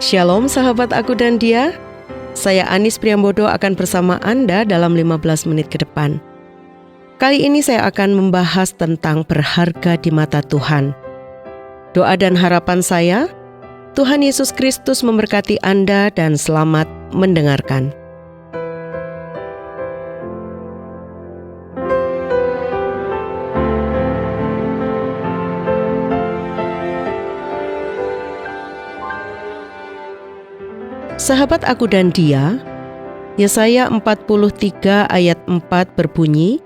Shalom sahabat aku dan dia. Saya Anis Priambodo akan bersama Anda dalam 15 menit ke depan. Kali ini saya akan membahas tentang berharga di mata Tuhan. Doa dan harapan saya, Tuhan Yesus Kristus memberkati Anda dan selamat mendengarkan. Sahabat aku dan dia, Yesaya 43 ayat 4 berbunyi,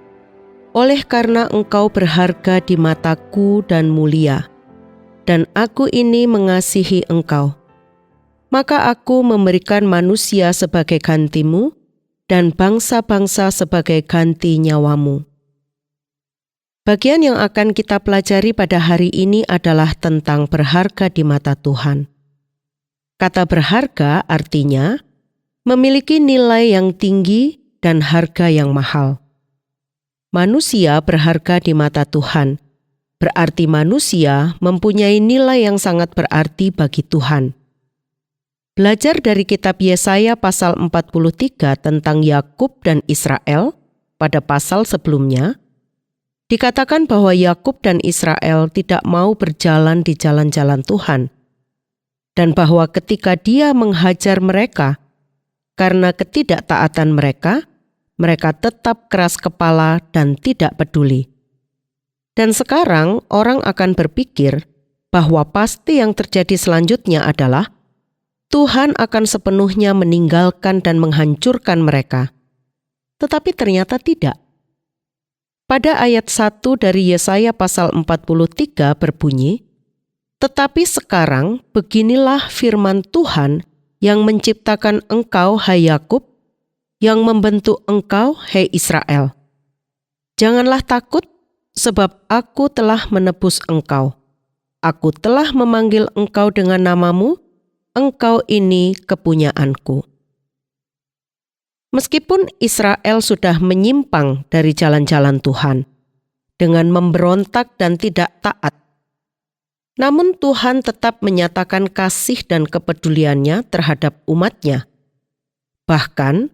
"Oleh karena engkau berharga di mataku dan mulia, dan aku ini mengasihi engkau, maka aku memberikan manusia sebagai gantimu, dan bangsa-bangsa sebagai ganti nyawamu." Bagian yang akan kita pelajari pada hari ini adalah tentang berharga di mata Tuhan. Kata berharga artinya memiliki nilai yang tinggi dan harga yang mahal. Manusia berharga di mata Tuhan, berarti manusia mempunyai nilai yang sangat berarti bagi Tuhan. Belajar dari kitab Yesaya pasal 43 tentang Yakub dan Israel pada pasal sebelumnya, dikatakan bahwa Yakub dan Israel tidak mau berjalan di jalan-jalan Tuhan, dan bahwa ketika Dia menghajar mereka karena ketidaktaatan mereka, mereka tetap keras kepala dan tidak peduli. Dan sekarang orang akan berpikir bahwa pasti yang terjadi selanjutnya adalah Tuhan akan sepenuhnya meninggalkan dan menghancurkan mereka. Tetapi ternyata tidak. Pada ayat 1 dari Yesaya pasal 43 berbunyi, "Tetapi sekarang beginilah firman Tuhan yang menciptakan engkau, hai Yakub, yang membentuk engkau, hai Israel. Janganlah takut, sebab aku telah menebus engkau. Aku telah memanggil engkau dengan namamu, engkau ini kepunyaanku." Meskipun Israel sudah menyimpang dari jalan-jalan Tuhan dengan memberontak dan tidak taat, namun Tuhan tetap menyatakan kasih dan kepeduliannya terhadap umatnya. Bahkan,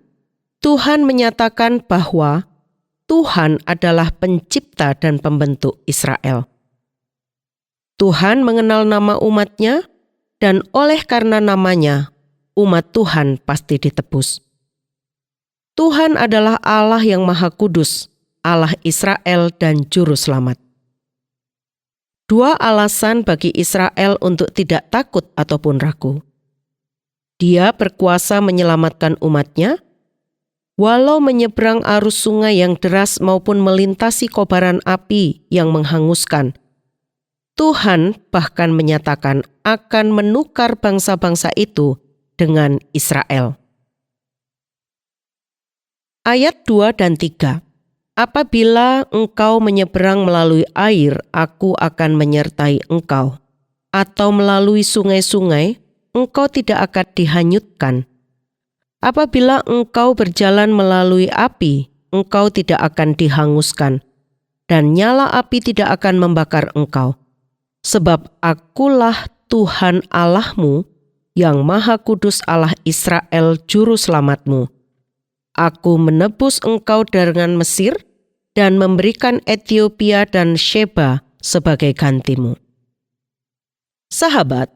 Tuhan menyatakan bahwa Tuhan adalah pencipta dan pembentuk Israel. Tuhan mengenal nama umatnya, dan oleh karena namanya, umat Tuhan pasti ditebus. Tuhan adalah Allah yang Maha Kudus, Allah Israel dan Juru Selamat. Dua alasan bagi Israel untuk tidak takut ataupun ragu. Dia berkuasa menyelamatkan umatnya, walau menyeberang arus sungai yang deras maupun melintasi kobaran api yang menghanguskan. Tuhan bahkan menyatakan akan menukar bangsa-bangsa itu dengan Israel. Ayat 2 dan 3. "Apabila engkau menyeberang melalui air, aku akan menyertai engkau. Atau melalui sungai-sungai, engkau tidak akan dihanyutkan. Apabila engkau berjalan melalui api, engkau tidak akan dihanguskan. Dan nyala api tidak akan membakar engkau. Sebab akulah Tuhan Allahmu, yang Maha Kudus Allah Israel, Juru Selamatmu. Aku menebus engkau dengan Mesir, dan memberikan Ethiopia dan Sheba sebagai gantimu." Sahabat,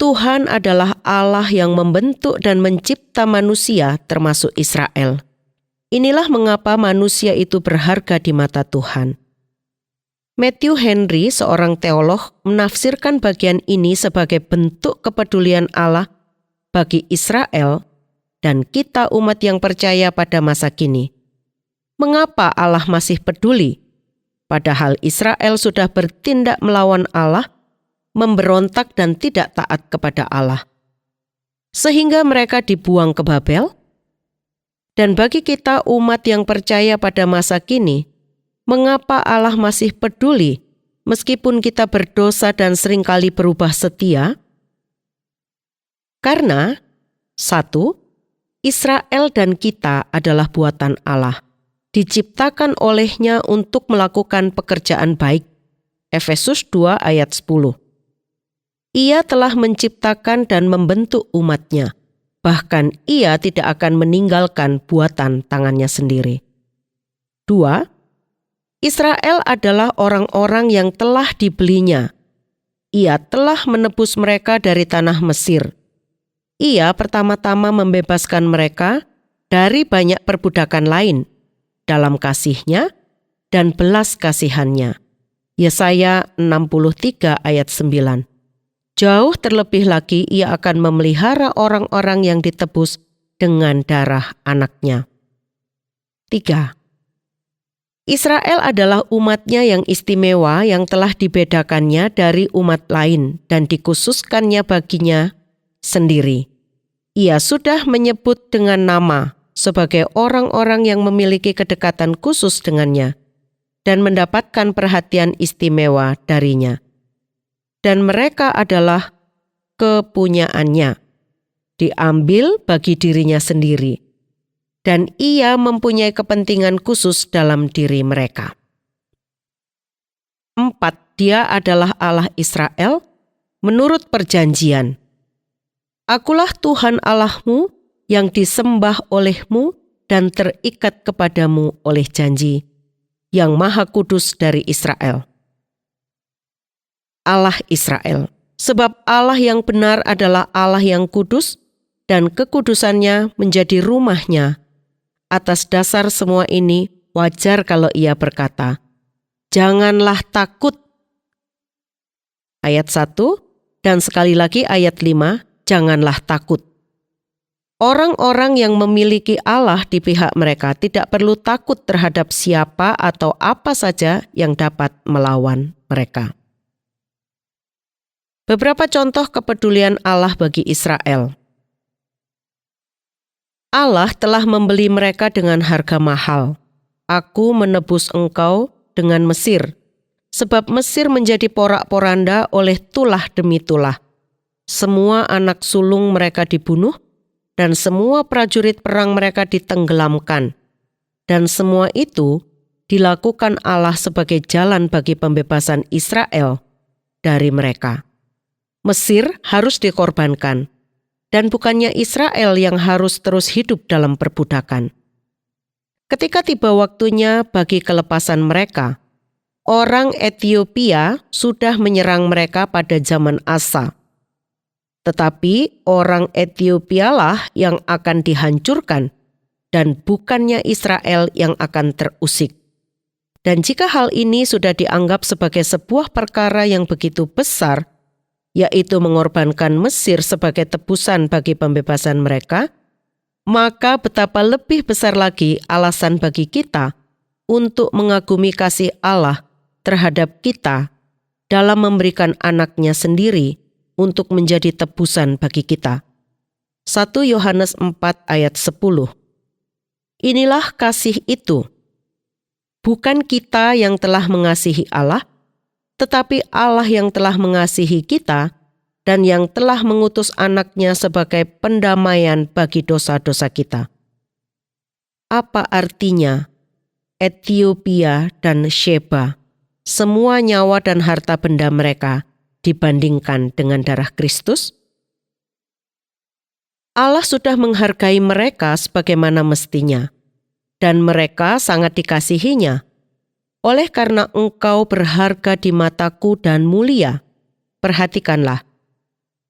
Tuhan adalah Allah yang membentuk dan mencipta manusia termasuk Israel. Inilah mengapa manusia itu berharga di mata Tuhan. Matthew Henry, seorang teolog, menafsirkan bagian ini sebagai bentuk kepedulian Allah bagi Israel dan kita umat yang percaya pada masa kini. Mengapa Allah masih peduli? Padahal Israel sudah bertindak melawan Allah, memberontak dan tidak taat kepada Allah, sehingga mereka dibuang ke Babel. Dan bagi kita umat yang percaya pada masa kini, mengapa Allah masih peduli meskipun kita berdosa dan seringkali berubah setia? Karena 1. Israel dan kita adalah buatan Allah, diciptakan olehnya untuk melakukan pekerjaan baik. Efesus 2 ayat 10. Ia telah menciptakan dan membentuk umat-Nya. Bahkan Ia tidak akan meninggalkan buatan tangannya sendiri. 2. Israel adalah orang-orang yang telah dibelinya. Ia telah menebus mereka dari tanah Mesir. Ia pertama-tama membebaskan mereka dari banyak perbudakan lain dalam kasih-Nya dan belas kasihan-Nya. Yesaya 63 ayat 9. Jauh terlebih lagi Ia akan memelihara orang-orang yang ditebus dengan darah anak-Nya. 3. Israel adalah umat-Nya yang istimewa yang telah dibedakannya dari umat lain dan dikhususkannya baginya sendiri. Ia sudah menyebut dengan nama sebagai orang-orang yang memiliki kedekatan khusus dengannya dan mendapatkan perhatian istimewa darinya. Dan mereka adalah kepunyaannya, diambil bagi dirinya sendiri, dan Ia mempunyai kepentingan khusus dalam diri mereka. 4. Dia adalah Allah Israel menurut perjanjian. Akulah Tuhan Allahmu yang disembah olehmu dan terikat kepadamu oleh janji, yang Maha Kudus dari Israel. Allah Israel, sebab Allah yang benar adalah Allah yang kudus dan kekudusannya menjadi rumah-Nya. Atas dasar semua ini wajar kalau Ia berkata, janganlah takut. Ayat 1 dan sekali lagi ayat 5, janganlah takut. Orang-orang yang memiliki Allah di pihak mereka tidak perlu takut terhadap siapa atau apa saja yang dapat melawan mereka. Beberapa contoh kepedulian Allah bagi Israel. Allah telah membeli mereka dengan harga mahal. Aku menebus engkau dengan Mesir, sebab Mesir menjadi porak-poranda oleh tulah demi tulah. Semua anak sulung mereka dibunuh, dan semua prajurit perang mereka ditenggelamkan. Dan semua itu dilakukan Allah sebagai jalan bagi pembebasan Israel dari mereka. Mesir harus dikorbankan, dan bukannya Israel yang harus terus hidup dalam perbudakan. Ketika tiba waktunya bagi kelepasan mereka, orang Ethiopia sudah menyerang mereka pada zaman Asa. Tetapi orang Ethiopialah yang akan dihancurkan, dan bukannya Israel yang akan terusik. Dan jika hal ini sudah dianggap sebagai sebuah perkara yang begitu besar, yaitu mengorbankan Mesir sebagai tebusan bagi pembebasan mereka, maka betapa lebih besar lagi alasan bagi kita untuk mengagumi kasih Allah terhadap kita dalam memberikan anak-Nya sendiri untuk menjadi tebusan bagi kita. 1 Yohanes 4 ayat 10. Inilah kasih itu, bukan kita yang telah mengasihi Allah, tetapi Allah yang telah mengasihi kita dan yang telah mengutus anak-Nya sebagai pendamaian bagi dosa-dosa kita. Apa artinya Ethiopia dan Sheba, semua nyawa dan harta benda mereka dibandingkan dengan darah Kristus? Allah sudah menghargai mereka sebagaimana mestinya, dan mereka sangat dikasihinya. Oleh karena engkau berharga di mataku dan mulia, perhatikanlah,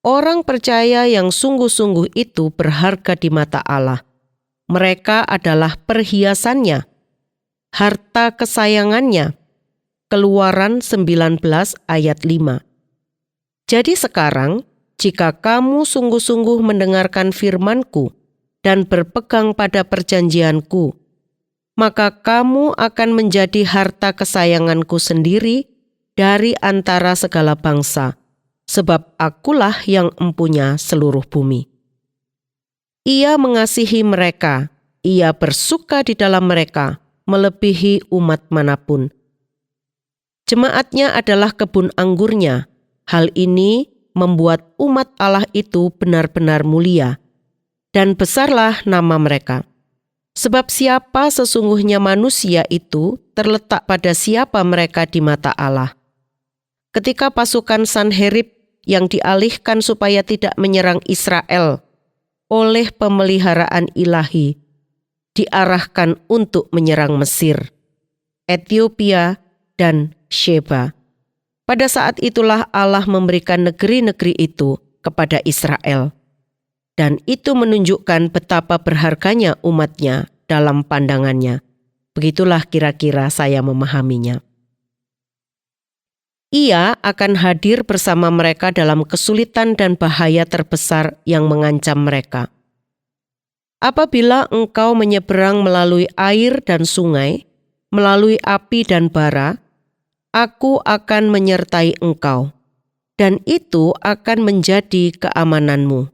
orang percaya yang sungguh-sungguh itu berharga di mata Allah. Mereka adalah perhiasannya, harta kesayangannya. Keluaran 19 ayat 5. Jadi sekarang, jika kamu sungguh-sungguh mendengarkan firman-Ku dan berpegang pada perjanjian-Ku, maka kamu akan menjadi harta kesayangan-Ku sendiri dari antara segala bangsa, sebab Akulah yang empunya seluruh bumi. Ia mengasihi mereka, Ia bersuka di dalam mereka, melebihi umat manapun. Jemaat-Nya adalah kebun anggurnya. Hal ini membuat umat Allah itu benar-benar mulia, dan besarlah nama mereka. Sebab siapa sesungguhnya manusia itu terletak pada siapa mereka di mata Allah. Ketika pasukan Sanherib yang dialihkan supaya tidak menyerang Israel oleh pemeliharaan ilahi diarahkan untuk menyerang Mesir, Ethiopia, dan Sheba. Pada saat itulah Allah memberikan negeri-negeri itu kepada Israel. Dan itu menunjukkan betapa berharganya umatnya dalam pandangannya. Begitulah kira-kira saya memahaminya. Ia akan hadir bersama mereka dalam kesulitan dan bahaya terbesar yang mengancam mereka. Apabila engkau menyeberang melalui air dan sungai, melalui api dan bara, aku akan menyertai engkau, dan itu akan menjadi keamananmu.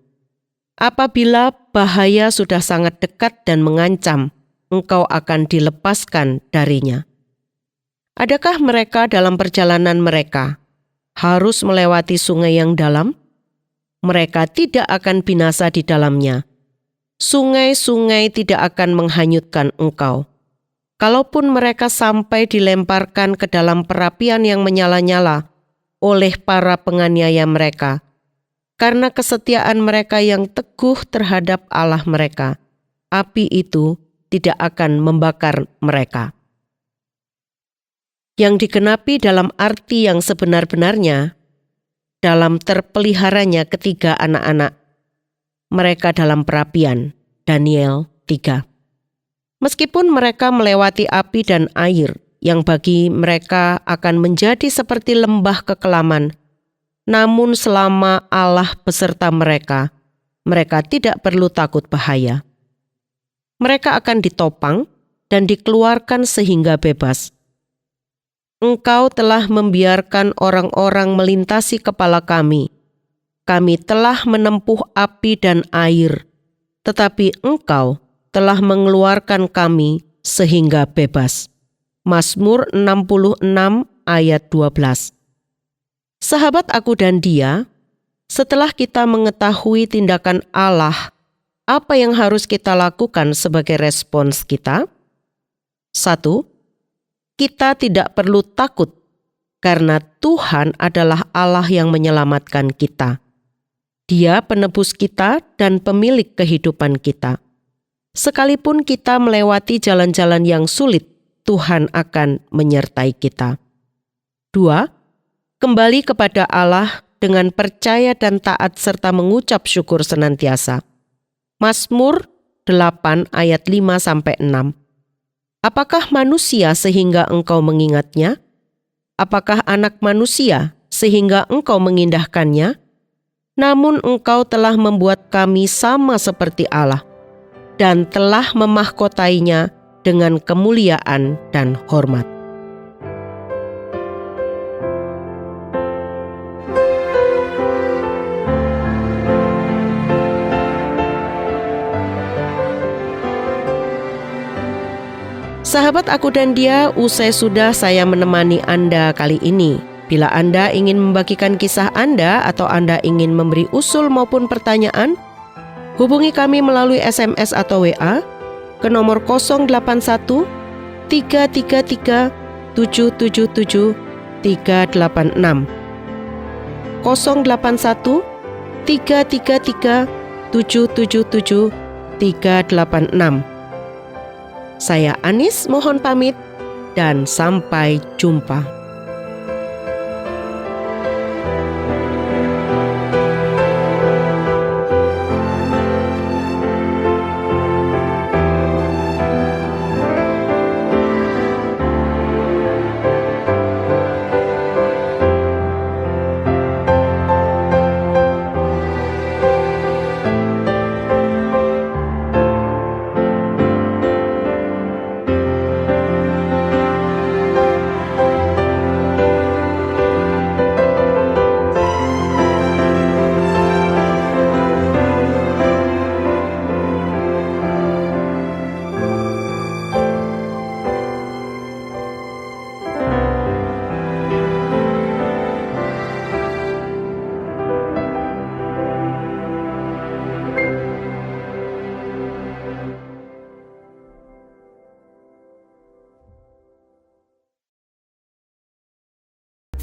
Apabila bahaya sudah sangat dekat dan mengancam, engkau akan dilepaskan darinya. Adakah mereka dalam perjalanan mereka harus melewati sungai yang dalam? Mereka tidak akan binasa di dalamnya. Sungai-sungai tidak akan menghanyutkan engkau. Kalaupun mereka sampai dilemparkan ke dalam perapian yang menyala-nyala oleh para penganiaya mereka, karena kesetiaan mereka yang teguh terhadap Allah mereka, api itu tidak akan membakar mereka. Yang digenapi dalam arti yang sebenar-benarnya, dalam terpeliharanya ketiga anak-anak mereka dalam perapian. Daniel 3. Meskipun mereka melewati api dan air yang bagi mereka akan menjadi seperti lembah kekelaman, namun selama Allah beserta mereka, mereka tidak perlu takut bahaya. Mereka akan ditopang dan dikeluarkan sehingga bebas. Engkau telah membiarkan orang-orang melintasi kepala kami. Kami telah menempuh api dan air, tetapi engkau telah mengeluarkan kami sehingga bebas. Mazmur 66 ayat 12. Sahabat aku dan dia, setelah kita mengetahui tindakan Allah, apa yang harus kita lakukan sebagai respons kita? 1. Kita tidak perlu takut karena Tuhan adalah Allah yang menyelamatkan kita. Dia penebus kita dan pemilik kehidupan kita. Sekalipun kita melewati jalan-jalan yang sulit, Tuhan akan menyertai kita. 2. Kembali kepada Allah dengan percaya dan taat serta mengucap syukur senantiasa. Mazmur 8 ayat 5-6. Apakah manusia sehingga engkau mengingatnya? Apakah anak manusia sehingga engkau mengindahkannya? Namun engkau telah membuat kami sama seperti Allah dan telah memahkotainya dengan kemuliaan dan hormat. Sahabat aku dan dia, usai sudah saya menemani Anda kali ini. Bila Anda ingin membagikan kisah Anda atau Anda ingin memberi usul maupun pertanyaan, hubungi kami melalui SMS atau WA ke nomor 081 333 777 386 081 333 777 386. Saya Anis mohon pamit dan sampai jumpa.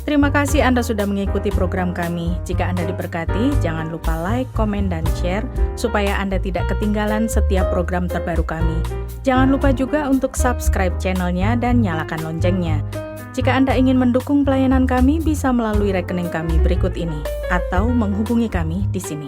Terima kasih Anda sudah mengikuti program kami. Jika Anda diberkati, jangan lupa like, komen, dan share supaya Anda tidak ketinggalan setiap program terbaru kami. Jangan lupa juga untuk subscribe channelnya dan nyalakan loncengnya. Jika Anda ingin mendukung pelayanan kami, bisa melalui rekening kami berikut ini atau menghubungi kami di sini.